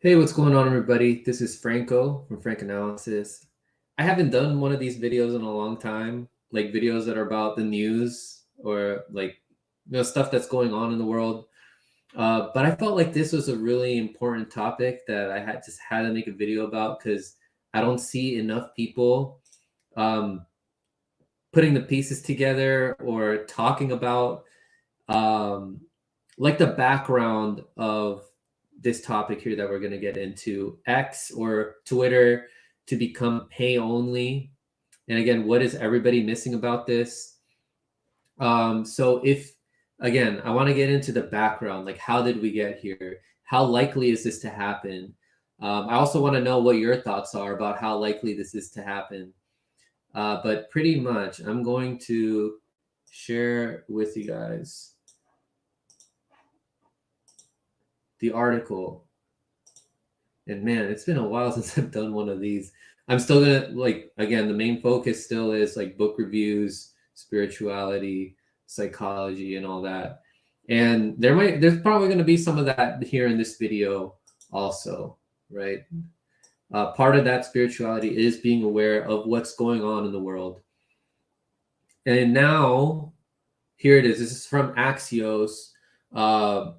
Hey, what's going on, everybody? This is Franco from Frank Analysis. I haven't done one of these videos in a long time, like videos that are about the news or like stuff that's going on in the world. But I felt like this was a really important topic that I had to make a video about because I don't see enough people um, putting the pieces together or talking about um, like the background of this topic here that we're going to get into. X or Twitter to become pay only. And again, what is everybody missing about this? So if again, I want to get into the background, like how did we get here? How likely is this to happen? I also want to know what your thoughts are about how likely this is to happen. But pretty much, I'm going to share with you guys the article. And man, it's been a while since I've done one of these. I'm still gonna like again, the main focus still is like book reviews, spirituality, psychology, and all that. And there's probably gonna be some of that here in this video also, right? Part of that spirituality is being aware of what's going on in the world. And now, here it is. This is from Axios. Uh,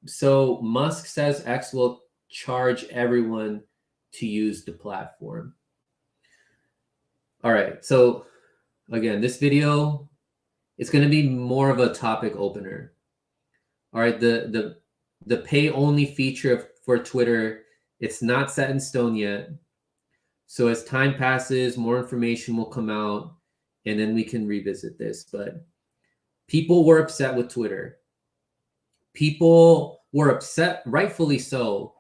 so Musk says X will charge everyone to use the platform. All right. So again, this video is going to be more of a topic opener. All right. The pay only feature for Twitter, it's not set in stone yet. So as time passes, more information will come out and then we can revisit this. But people were upset with Twitter. People were upset, rightfully so.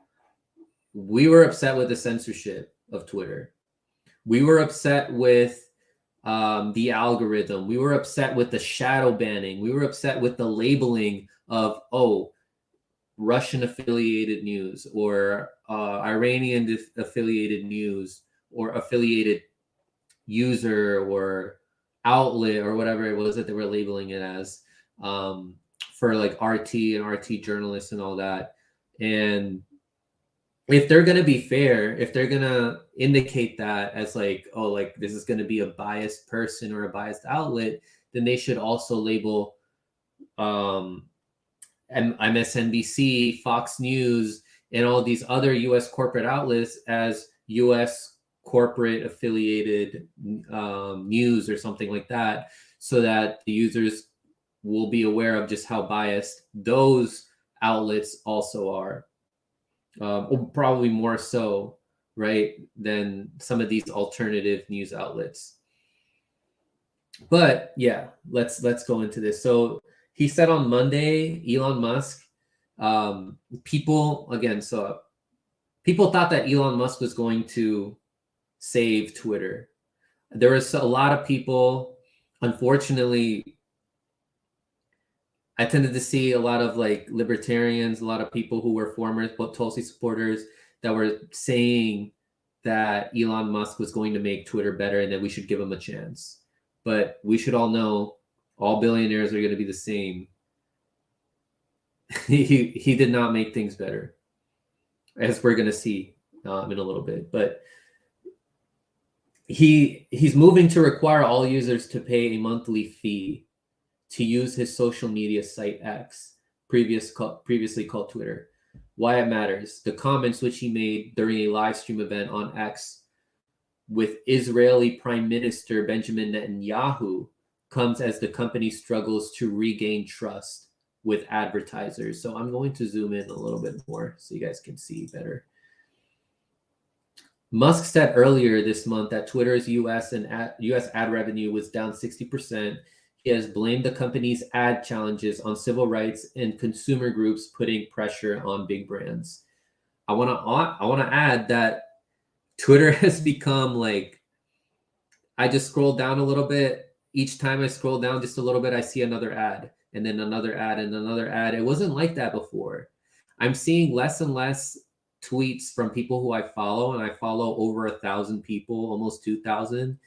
We were upset with the censorship of Twitter. We were upset with the algorithm. We were upset with the shadow banning. We were upset with the labeling of, oh, Russian affiliated news or Iranian affiliated news or affiliated user or outlet or whatever it was that they were labeling it as for like RT and RT journalists and all that. And if they're going to be fair, if they're going to indicate that as like, oh, like this is going to be a biased person or a biased outlet, then they should also label um, MSNBC, Fox News, and all these other US corporate outlets as US corporate affiliated news or something like that, so that the users will be aware of just how biased those outlets also are. Probably more so, right, than some of these alternative news outlets. But yeah, let's go into this. So he said on Monday, Elon Musk, people again, so people thought that Elon Musk was going to save Twitter. There was a lot of people, unfortunately, I tended to see a lot of like libertarians, a lot of people who were former Tulsi supporters that were saying that Elon Musk was going to make Twitter better and that we should give him a chance. But we should all know all billionaires are going to be the same. he did not make things better, as we're going to see in a little bit. But he's moving to require all users to pay a monthly fee to use his social media site X, previously called Twitter. Why it matters. The comments which he made during a live stream event on X with Israeli Prime Minister Benjamin Netanyahu comes as the company struggles to regain trust with advertisers. So I'm going to zoom in a little bit more so you guys can see better. Musk said earlier this month that Twitter's US ad revenue was down 60%. He has blamed the company's ad challenges on civil rights and consumer groups putting pressure on big brands. I want to add that Twitter has become like, I just scroll down a little bit. Each time I scroll down just a little bit, I see another ad and then another ad and another ad. It wasn't like that before. I'm seeing less and less tweets from people who I follow, and I follow over 1,000 people, almost 2,000.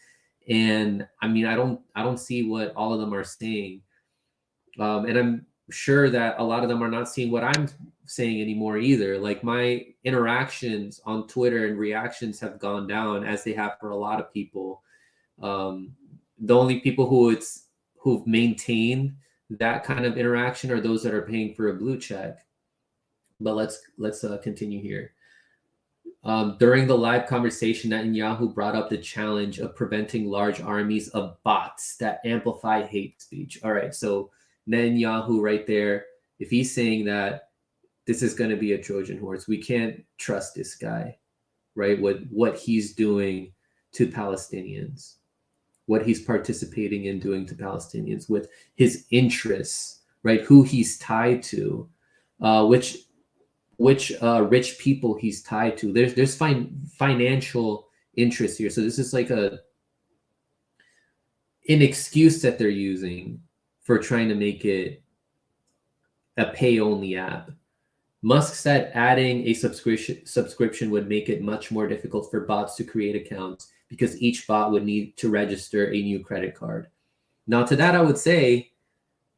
And I mean, I don't see what all of them are saying. And sure that a lot of them are not seeing what I'm saying anymore either. Like my interactions on Twitter and reactions have gone down, as they have for a lot of people. The only people who've maintained that kind of interaction are those that are paying for a blue check. But let's continue here. During the live conversation, Netanyahu brought up the challenge of preventing large armies of bots that amplify hate speech. All right, so Netanyahu right there, if he's saying that this is going to be a Trojan horse, we can't trust this guy, right? What he's doing to Palestinians, what he's participating in doing to Palestinians, with his interests, right? Who he's tied to, which rich people he's tied to. There's financial interest here. So this is like an excuse that they're using for trying to make it a pay-only app. Musk said adding a subscription would make it much more difficult for bots to create accounts because each bot would need to register a new credit card. Now, to that, I would say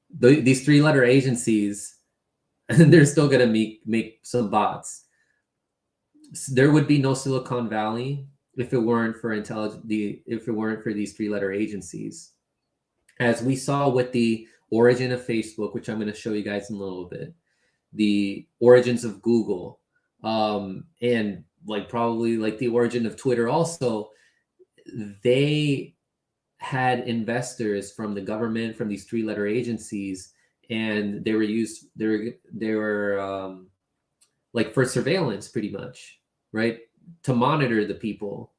these three-letter agencies, and they're still going to make some bots. There would be no Silicon Valley if it weren't for these three-letter agencies. As we saw with the origin of Facebook, which I'm going to show you guys in a little bit, the origins of Google, and like probably like the origin of Twitter also, they had investors from the government, from these three-letter agencies, and they were like for surveillance, pretty much, right, to monitor the people.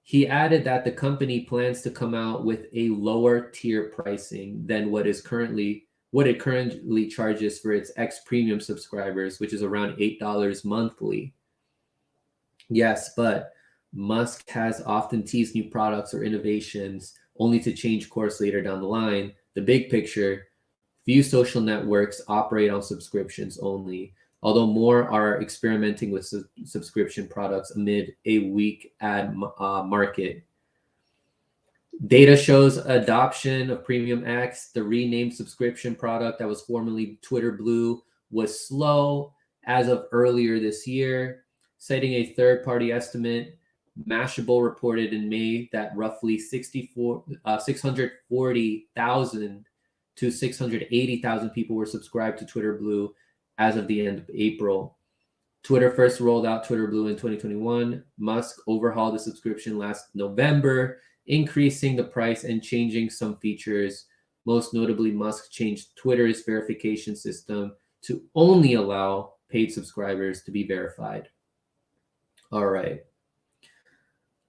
He added that the company plans to come out with a lower tier pricing than what it currently charges for its X Premium subscribers, which is around $8 monthly. Yes, but Musk has often teased new products or innovations only to change course later down the line. The big picture: few social networks operate on subscriptions only, although more are experimenting with subscription products amid a weak ad market. Data shows adoption of Premium X, the renamed subscription product that was formerly Twitter Blue, was slow as of earlier this year. Citing a third-party estimate, Mashable reported in May that roughly 640,000 to 680,000 people were subscribed to Twitter Blue as of the end of April. Twitter first rolled out Twitter Blue in 2021. Musk overhauled the subscription last November, increasing the price and changing some features. Most notably, Musk changed Twitter's verification system to only allow paid subscribers to be verified. All right.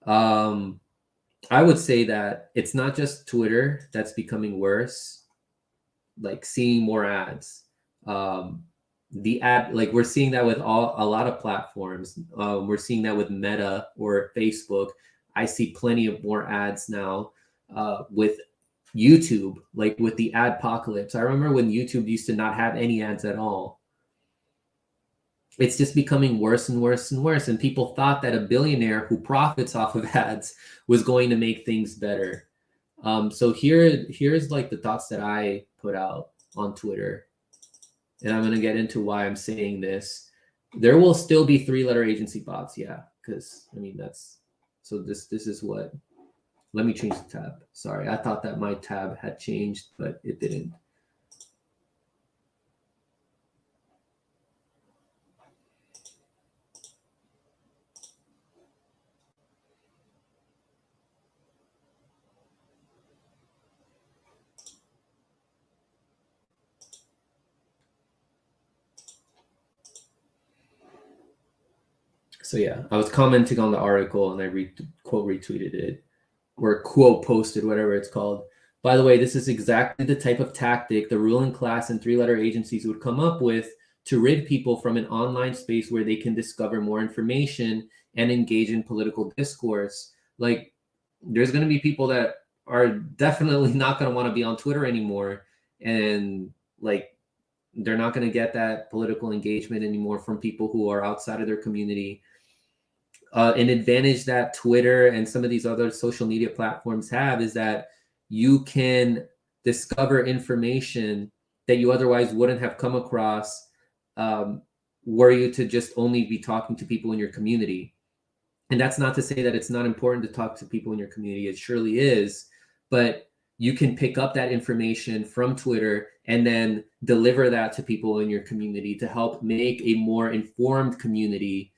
I would say that it's not just Twitter that's becoming worse, like seeing more ads. The ad, like we're seeing that with a lot of platforms. We're seeing that with Meta or Facebook. I see plenty of more ads now with YouTube, like with the adpocalypse. I remember when YouTube used to not have any ads at all. It's just becoming worse and worse and worse. And people thought that a billionaire who profits off of ads was going to make things better. So here's like the thoughts that I put out on Twitter. And I'm going to get into why I'm saying this. There will still be three-letter agency bots. Yeah, because I mean, so this is what, let me change the tab. Sorry, I thought that my tab had changed, but it didn't. So yeah, I was commenting on the article and I quote retweeted it, or quote posted, whatever it's called. By the way, this is exactly the type of tactic the ruling class and three-letter agencies would come up with to rid people from an online space where they can discover more information and engage in political discourse. Like, there's going to be people that are definitely not going to want to be on Twitter anymore, and like they're not going to get that political engagement anymore from people who are outside of their community. An advantage that Twitter and some of these other social media platforms have is that you can discover information that you otherwise wouldn't have come across were you to just only be talking to people in your community. And that's not to say that it's not important to talk to people in your community. It surely is. But you can pick up that information from Twitter and then deliver that to people in your community to help make a more informed community,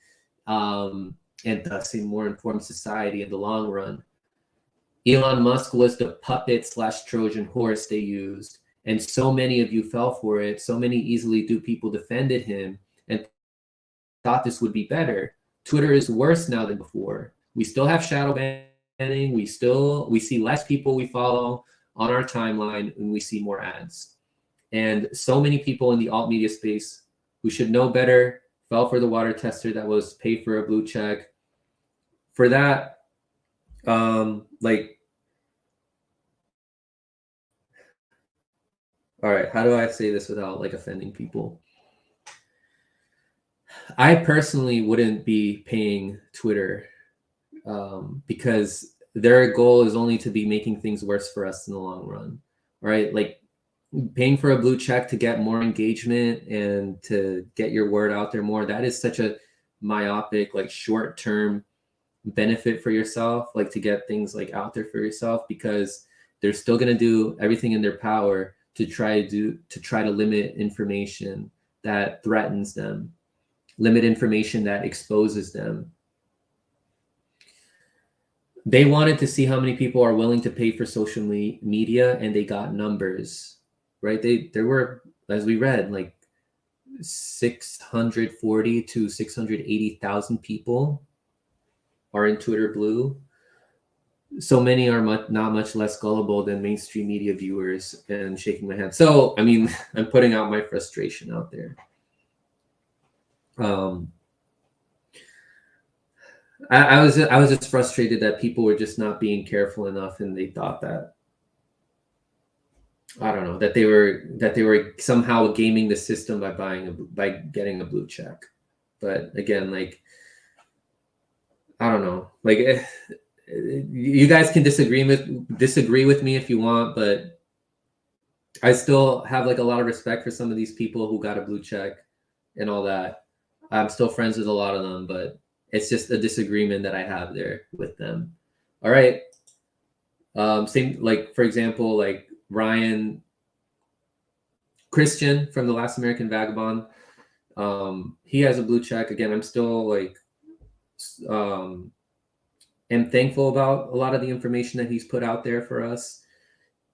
and thus a more informed society in the long run. Elon Musk was the puppet / Trojan horse they used. And so many of you fell for it. So many easily duped people defended him and thought this would be better. Twitter is worse now than before. We still have shadow banning. We see less people we follow on our timeline, and we see more ads. And so many people in the alt media space who should know better fell for the water tester that was paid for a blue check. For that, like, all right, how do I say this without like offending people? I personally wouldn't be paying Twitter because their goal is only to be making things worse for us in the long run. All right, like paying for a blue check to get more engagement and to get your word out there more, that is such a myopic, like short-term benefit for yourself, like to get things like out there for yourself, because they're still going to do everything in their power to try to limit information that threatens them, limit information that exposes them. They wanted to see how many people are willing to pay for social media, and they got numbers, right? There were, as we read, like 640 to 680,000 people are in Twitter Blue. So many are not much less gullible than mainstream media viewers, and shaking my head. So, I mean, I'm putting out my frustration out there. I was just frustrated that people were just not being careful enough, and they thought that, I don't know, that they were somehow gaming the system by getting a blue check. But again, like, I don't know, like, you guys can disagree with me if you want, but I still have like a lot of respect for some of these people who got a blue check and all that. I'm still friends with a lot of them, but it's just a disagreement that I have there with them. All right. Same, like, for example, like Ryan Christian from The Last American Vagabond. He has a blue check. Again, I'm still like, am thankful about a lot of the information that he's put out there for us.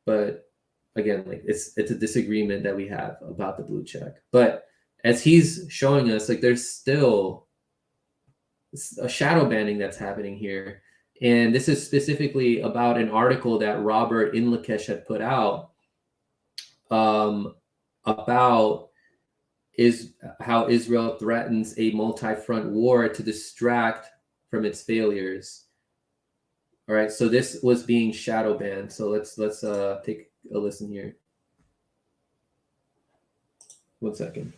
But again, like it's a disagreement that we have about the blue check. But as he's showing us, like, there's still a shadow banning that's happening here. And this is specifically about an article that Robert Inlakesh had put out about how Israel threatens a multi-front war to distract from its failures. All right, so this was being shadow banned. So let's take a listen here. 1 second.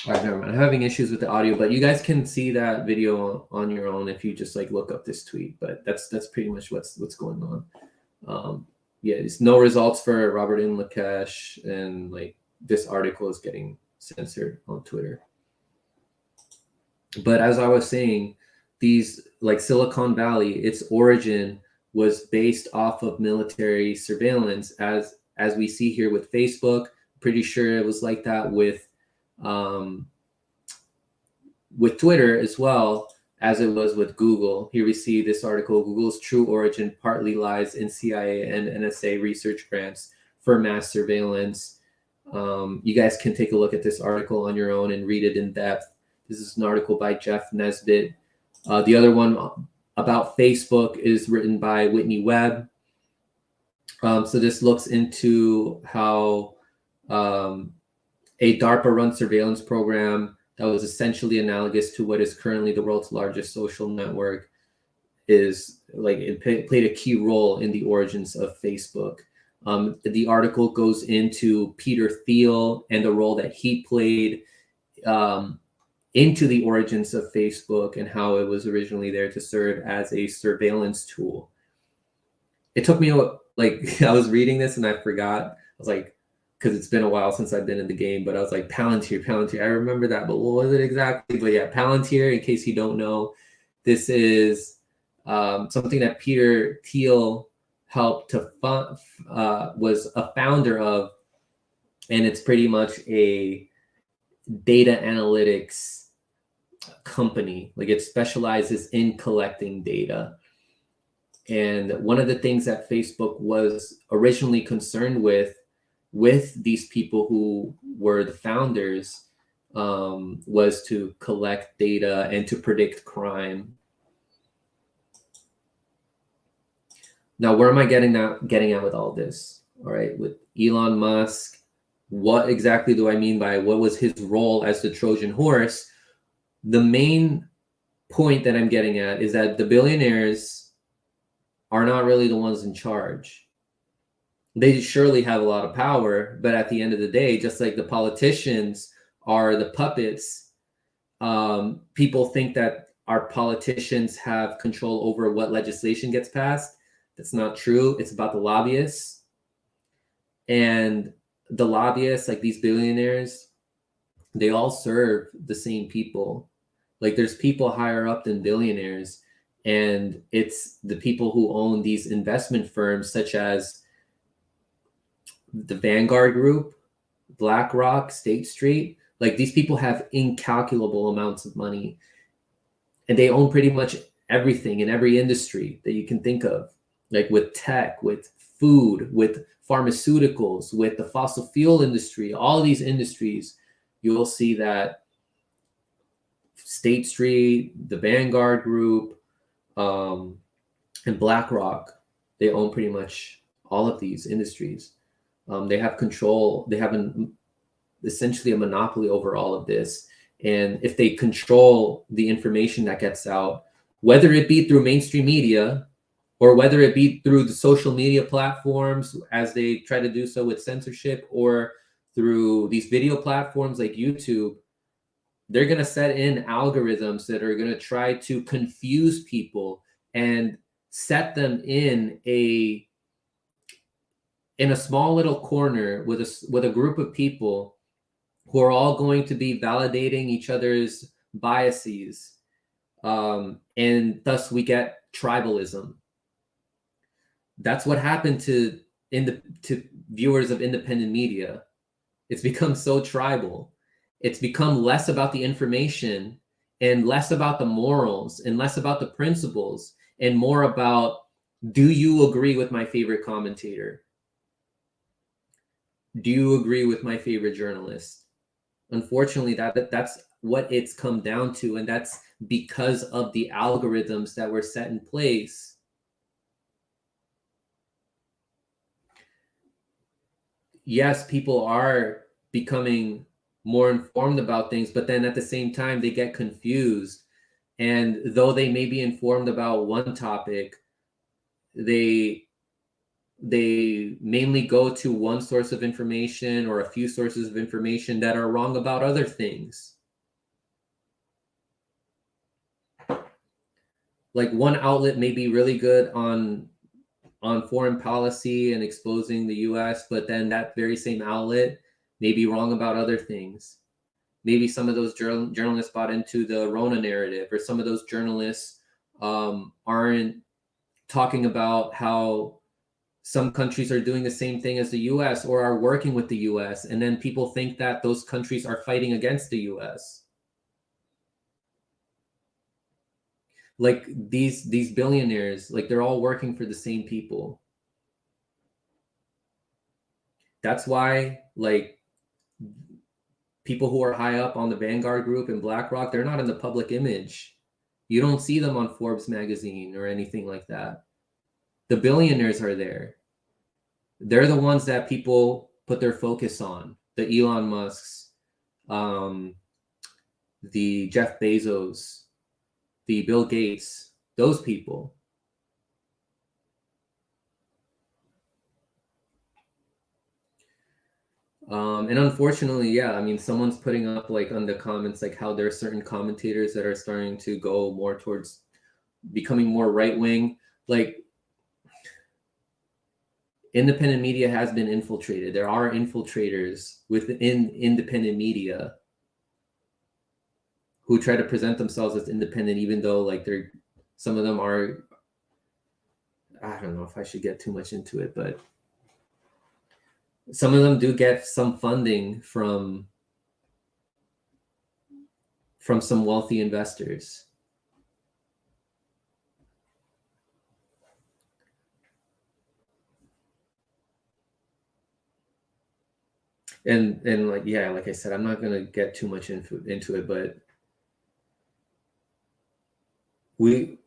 All right, never mind. I'm having issues with the audio, but you guys can see that video on your own if you just like look up this tweet. But that's pretty much what's going on. Yeah, it's no results for Robert Inlakesh, and like this article is getting censored on Twitter. But as I was saying, these, like Silicon Valley, its origin was based off of military surveillance, as we see here with Facebook. Pretty sure it was like that with Twitter as well, as it was with Google. Here we see this article: Google's true origin partly lies in CIA and NSA research grants for mass surveillance. You guys can take a look at this article on your own and read it in depth. This is an article by Jeff Nesbitt. The other one about Facebook is written by Whitney Webb. So this looks into how a DARPA-run surveillance program that was essentially analogous to what is currently the world's largest social network is like, it played a key role in the origins of Facebook. The article goes into Peter Thiel and the role that he played into the origins of Facebook and how it was originally there to serve as a surveillance tool. It took me like I was reading this and I forgot. I was like, because it's been a while since I've been in the game, but I was like, Palantir. I remember that, but what was it exactly? But yeah, Palantir, in case you don't know, this is something that Peter Thiel helped to fund, was a founder of, and it's pretty much a data analytics company. Like it specializes in collecting data. And one of the things that Facebook was originally concerned with these people who were the founders, was to collect data and to predict crime. Now, where am I getting at with all this? All right, with Elon Musk, what exactly do I mean by what was his role as the Trojan horse? The main point that I'm getting at is that the billionaires are not really the ones in charge. They surely have a lot of power, but at the end of the day, just like the politicians are the puppets, people think that our politicians have control over what legislation gets passed. That's not true. It's about the lobbyists. And the lobbyists, like these billionaires, they all serve the same people. Like there's people higher up than billionaires, and it's the people who own these investment firms such as the Vanguard Group, BlackRock, State Street. Like these people have incalculable amounts of money, and they own pretty much everything in every industry that you can think of, like with tech, with food, with pharmaceuticals, with the fossil fuel industry. All these industries, you will see that State Street, the Vanguard Group, and BlackRock, they own pretty much all of these industries. They have control. They have essentially a monopoly over all of this. And if they control the information that gets out, whether it be through mainstream media or whether it be through the social media platforms as they try to do so with censorship, or through these video platforms like YouTube, they're going to set in algorithms that are going to try to confuse people and set them in a small little corner with a group of people who are all going to be validating each other's biases, and thus we get tribalism. That's what happened to viewers of independent media. It's become so tribal. It's become less about the information and less about the morals and less about the principles and more about, do you agree with my favorite commentator? Do you agree with my favorite journalist? Unfortunately, that's what it's come down to, and that's because of the algorithms that were set in place. Yes, people are becoming more informed about things, but then at the same time, they get confused. And though they may be informed about one topic, they mainly go to one source of information or a few sources of information that are wrong about other things. Like one outlet may be really good on foreign policy and exposing the US, but then that very same outlet may be wrong about other things. Maybe some of those journalists bought into the Rona narrative, or some of those journalists aren't talking about how some countries are doing the same thing as the US or are working with the US, and then people think that those countries are fighting against the US. Like these billionaires, like they're all working for the same people. That's why, like, people who are high up on the Vanguard Group and BlackRock, they're not in the public image. You don't see them on Forbes magazine or anything like that. The billionaires are there. They're the ones that people put their focus on. The Elon Musks, the Jeff Bezos, the Bill Gates, those people. And unfortunately, yeah, I mean, someone's putting up like on the comments, like how there are certain commentators that are starting to go more towards becoming more right wing. Like, independent media has been infiltrated. There are infiltrators within independent media who try to present themselves as independent, even though like they're, some of them are, I don't know if I should get too much into it, but some of them do get some funding from some wealthy investors. And like, yeah, like I said, I'm not gonna get too much into it, but we,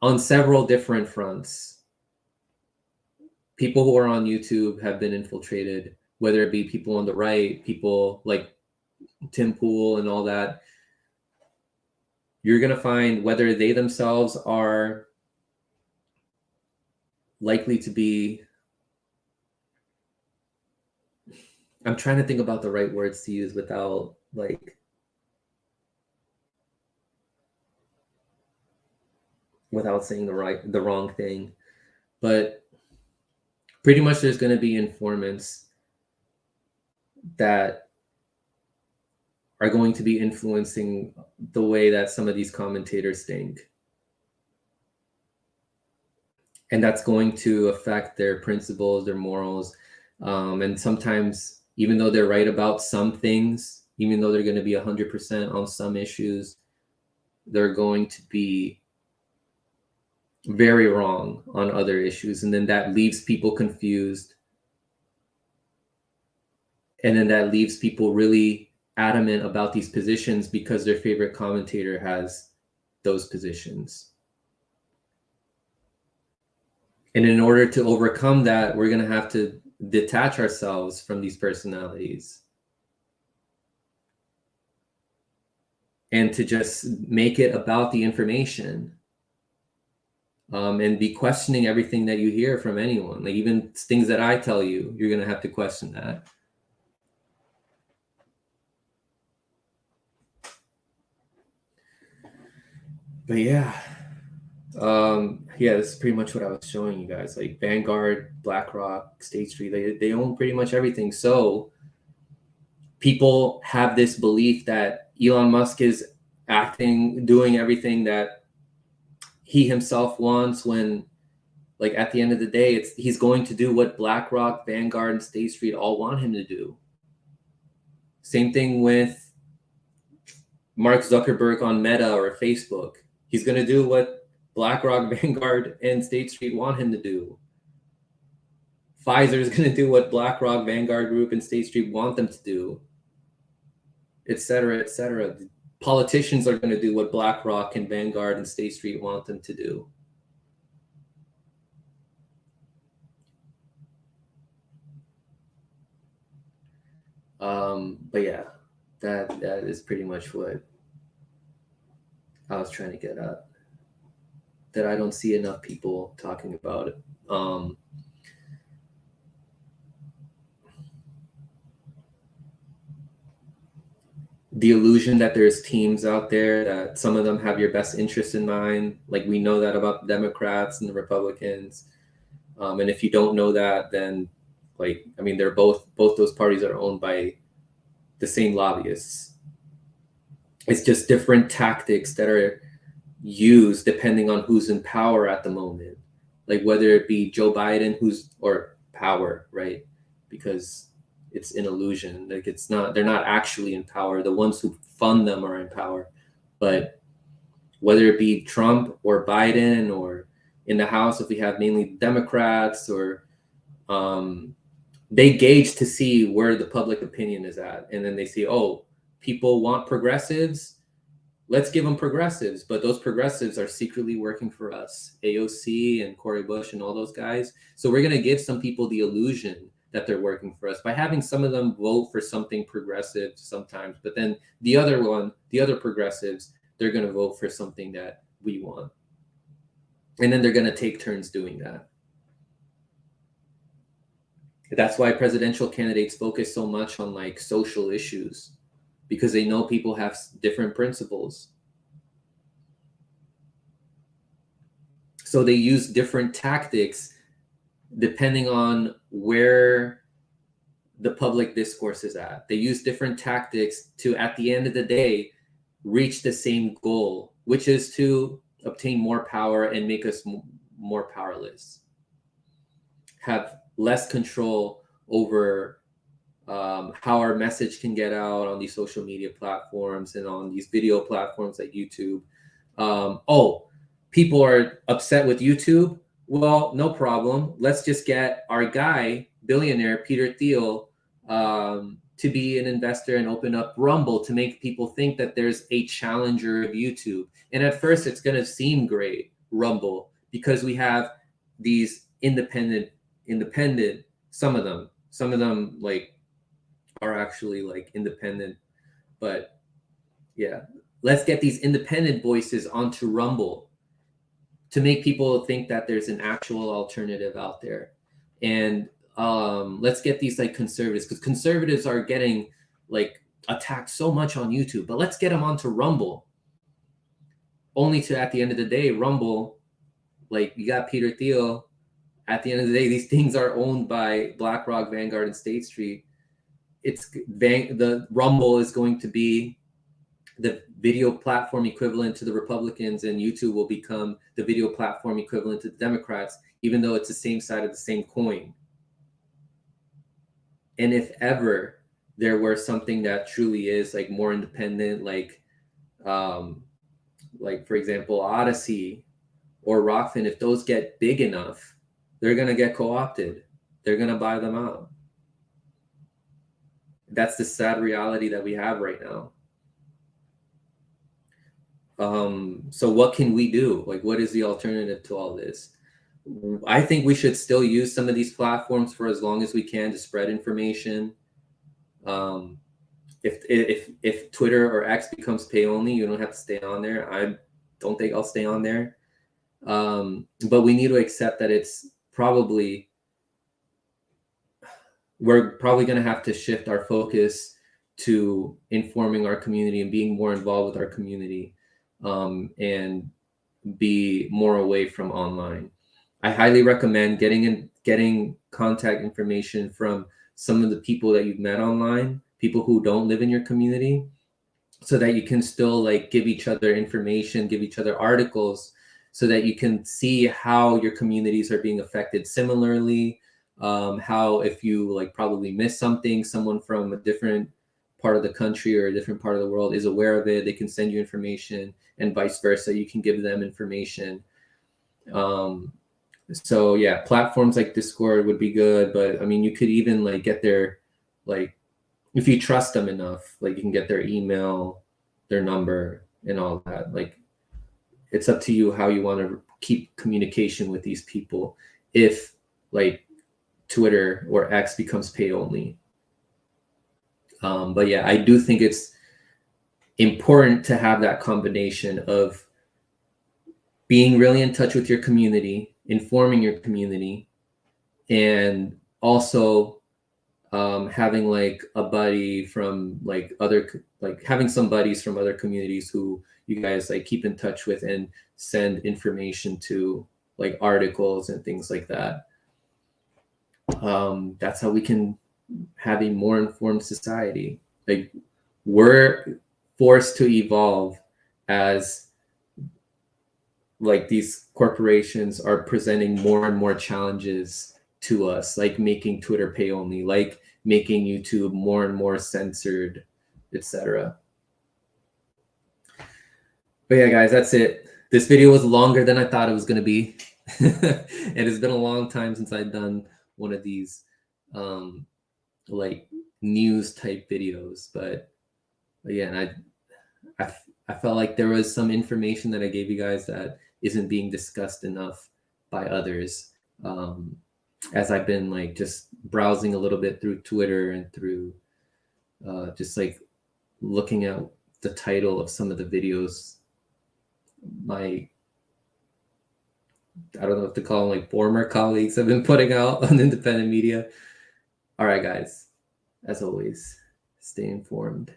on several different fronts, people who are on YouTube have been infiltrated, whether it be people on the right, people like Tim Pool and all that. You're going to find whether they themselves are likely to be, I'm trying to think about the right words to use without like, without saying the wrong thing, but pretty much there's going to be informants that are going to be influencing the way that some of these commentators think. And that's going to affect their principles, their morals. And sometimes, even though they're right about some things, even though they're going to be 100% on some issues, they're going to be very wrong on other issues. And then that leaves people confused. And then that leaves people really adamant about these positions because their favorite commentator has those positions. And in order to overcome that, we're going to have to detach ourselves from these personalities and to just make it about the information, and be questioning everything that you hear from anyone. Like, even things that I tell you, you're going to have to question that. But yeah, yeah, this is pretty much what I was showing you guys. Like Vanguard, BlackRock, State Street, they own pretty much everything. So people have this belief that Elon Musk is doing everything that he himself wants, when like at the end of the day, he's going to do what BlackRock, Vanguard, and State Street all want him to do. Same thing with Mark Zuckerberg on Meta or Facebook. He's going to do what BlackRock, Vanguard, and State Street want him to do. Pfizer is going to do what BlackRock, Vanguard Group, and State Street want them to do, et cetera, et cetera. Politicians are going to do what BlackRock and Vanguard and State Street want them to do. But yeah, that is pretty much what I was trying to get at. That I don't see enough people talking about it. The illusion that there's teams out there, that some of them have your best interest in mind. Like, we know that about the Democrats and the Republicans. And if you don't know that, then like, I mean, they're both those parties are owned by the same lobbyists. It's just different tactics that are used depending on who's in power at the moment. Like, whether it be Joe Biden, or power, right? Because it's an illusion. Like, it's not, they're not actually in power. The ones who fund them are in power. But whether it be Trump or Biden, or in the House, if we have mainly Democrats, or they gauge to see where the public opinion is at. And then they see, oh, people want progressives. Let's give them progressives. But those progressives are secretly working for us, AOC and Cory Bush and all those guys. So we're going to give some people the illusion that they're working for us by having some of them vote for something progressive sometimes. But then the other progressives, they're going to vote for something that we want. And then they're going to take turns doing that. That's why presidential candidates focus so much on like social issues, because they know people have different principles. So they use different tactics depending on where the public discourse is at. They use different tactics to, at the end of the day, reach the same goal, which is to obtain more power and make us more powerless, have less control over how our message can get out on these social media platforms and on these video platforms like YouTube. Oh, people are upset with YouTube. Well, no problem. Let's just get our guy, billionaire Peter Thiel, to be an investor and open up Rumble to make people think that there's a challenger of YouTube. And at first, it's going to seem great, Rumble, because we have these independent, some of them like are actually like independent, but yeah, let's get these independent voices onto Rumble to make people think that there's an actual alternative out there. And let's get these like conservatives, because conservatives are getting like attacked so much on YouTube, but let's get them onto Rumble, only to, at the end of the day, Rumble, like, you got Peter Thiel. At the end of the day, these things are owned by BlackRock, Vanguard, and State Street. The Rumble is going to be the video platform equivalent to the Republicans, and YouTube will become the video platform equivalent to the Democrats, even though it's the same side of the same coin. And if ever there were something that truly is like more independent, like for example, Odyssey or Rockfin, if those get big enough, they're going to get co-opted. They're going to buy them out. That's the sad reality that we have right now. So what can we do? Like, what is the alternative to all this? I think we should still use some of these platforms for as long as we can to spread information. If Twitter or X becomes pay only, you don't have to stay on there. I don't think I'll stay on there. But we need to accept that we're probably going to have to shift our focus to informing our community and being more involved with our community, and be more away from online. I highly recommend getting contact information from some of the people that you've met online, people who don't live in your community, so that you can still like give each other information, give each other articles, so that you can see how your communities are being affected similarly. How, if you like probably miss something, someone from a different part of the country or a different part of the world is aware of it, they can send you information, and vice versa, you can give them information. So yeah, platforms like Discord would be good, but I mean, you could even like get their, like, if you trust them enough, like you can get their email, their number, and all that. Like, it's up to you how you want to keep communication with these people. If like Twitter or X becomes pay only. But yeah, I do think it's important to have that combination of being really in touch with your community, informing your community, and also having like a buddy from like having some buddies from other communities who you guys like keep in touch with and send information to, like articles and things like that. That's how we can have a more informed society. Like, we're forced to evolve as like these corporations are presenting more and more challenges to us, like making Twitter pay only, like making YouTube more and more censored, etc. But yeah, guys, that's it. This video was longer than I thought it was going to be. It has been a long time since I've done one of these like news type videos, but again, I felt like there was some information that I gave you guys that isn't being discussed enough by others. As I've been like just browsing a little bit through Twitter and through just like looking at the title of some of the videos, I don't know if to call them like former colleagues have been putting out on independent media. All right, guys. As always, stay informed.